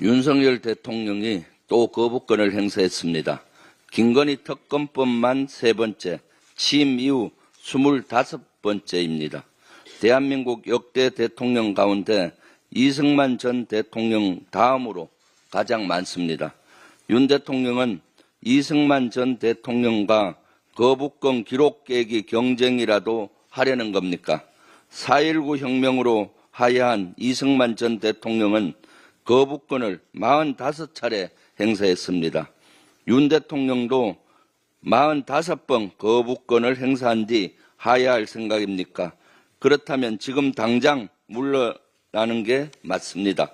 윤석열 대통령이 또 거부권을 행사했습니다. 김건희 특검법만 3번째, 취임 이후 25번째입니다. 대한민국 역대 대통령 가운데 이승만 전 대통령 다음으로 가장 많습니다. 윤 대통령은 이승만 전 대통령과 거부권 기록 깨기 경쟁이라도 하려는 겁니까? 4.19 혁명으로 하야한 이승만 전 대통령은 거부권을 45차례 행사했습니다. 윤 대통령도 45번 거부권을 행사한 뒤 하야할 생각입니까? 그렇다면 지금 당장 물러나는 게 맞습니다.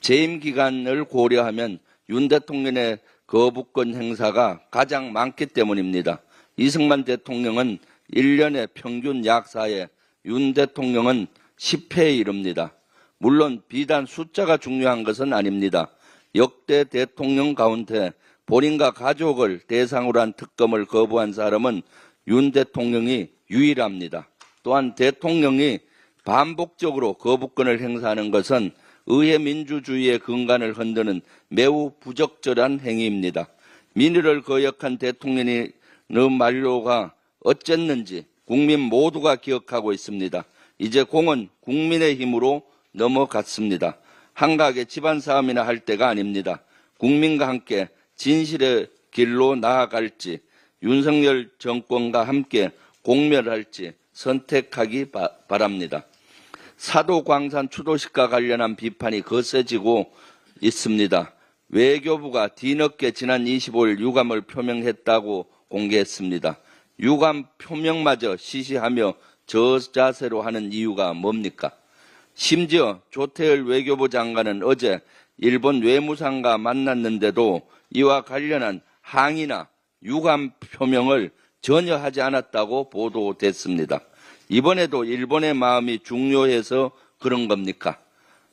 재임 기간을 고려하면 윤 대통령의 거부권 행사가 가장 많기 때문입니다. 이승만 대통령은 1년에 평균 약 4회, 윤 대통령은 10회에 이릅니다. 물론 비단 숫자가 중요한 것은 아닙니다. 역대 대통령 가운데 본인과 가족을 대상으로 한 특검을 거부한 사람은 윤 대통령이 유일합니다. 또한 대통령이 반복적으로 거부권을 행사하는 것은 의회 민주주의의 근간을 흔드는 매우 부적절한 행위입니다. 민의를 거역한 대통령의 만료가 어쨌는지 국민 모두가 기억하고 있습니다. 이제 공은 국민의힘으로 넘어갔습니다. 한가하게 집안싸움이나 할 때가 아닙니다. 국민과 함께 진실의 길로 나아갈지 윤석열 정권과 함께 공멸할지 선택하기 바랍니다. 사도광산 추도식과 관련한 비판이 거세지고 있습니다. 외교부가 뒤늦게 지난 25일 유감을 표명했다고 공개했습니다. 유감 표명마저 시시하며 저자세로 하는 이유가 뭡니까? 심지어 조태열 외교부 장관은 어제 일본 외무상과 만났는데도 이와 관련한 항의나 유감 표명을 전혀 하지 않았다고 보도됐습니다. 이번에도 일본의 마음이 중요해서 그런 겁니까?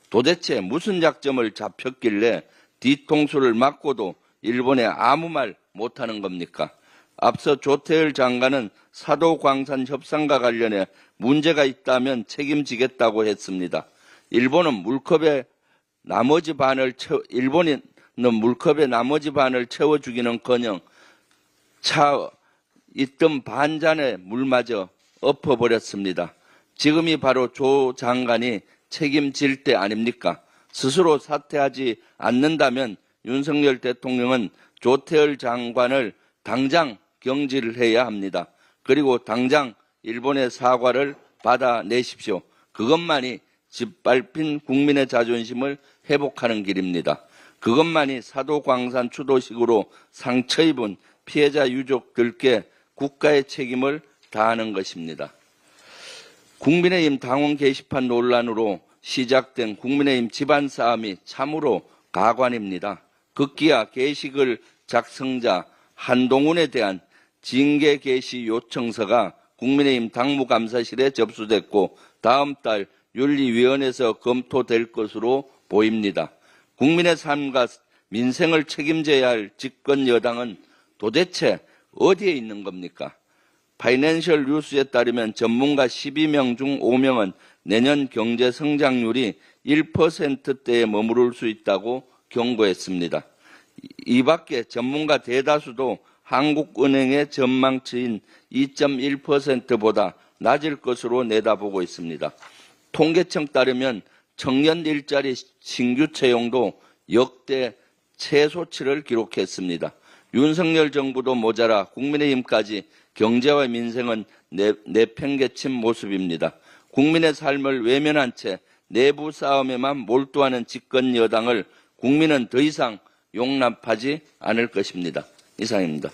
도대체 무슨 약점을 잡혔길래 뒤통수를 맞고도 일본에 아무 말 못하는 겁니까? 앞서 조태열 장관은 사도광산 협상과 관련해 문제가 있다면 책임지겠다고 했습니다. 일본은 물컵의 나머지 반을 채워주기는커녕 차 있던 반잔의 물마저 엎어버렸습니다. 지금이 바로 조 장관이 책임질 때 아닙니까? 스스로 사퇴하지 않는다면 윤석열 대통령은 조태열 장관을 당장 경질해야 합니다. 그리고 당장 일본의 사과를 받아내십시오. 그것만이 짓밟힌 국민의 자존심을 회복하는 길입니다. 그것만이 사도광산 추도식으로 상처 입은 피해자 유족들께 국가의 책임을 다하는 것입니다. 국민의힘 당원 게시판 논란으로 시작된 국민의힘 집안 싸움이 참으로 가관입니다. 급기야 게시글 작성자 한동훈에 대한 징계 게시 요청서가 국민의힘 당무감사실에 접수됐고 다음 달 윤리위원회에서 검토될 것으로 보입니다. 국민의 삶과 민생을 책임져야 할 집권 여당은 도대체 어디에 있는 겁니까? 파이낸셜 뉴스에 따르면 전문가 12명 중 5명은 내년 경제 성장률이 1%대에 머무를 수 있다고 경고했습니다. 이 밖에 전문가 대다수도 한국은행의 전망치인 2.1%보다 낮을 것으로 내다보고 있습니다. 통계청 따르면 청년 일자리 신규 채용도 역대 최소치를 기록했습니다. 윤석열 정부도 모자라 국민의힘까지 경제와 민생은 내팽개친 모습입니다. 국민의 삶을 외면한 채 내부 싸움에만 몰두하는 집권 여당을 국민은 더 이상 용납하지 않을 것입니다. 이상입니다.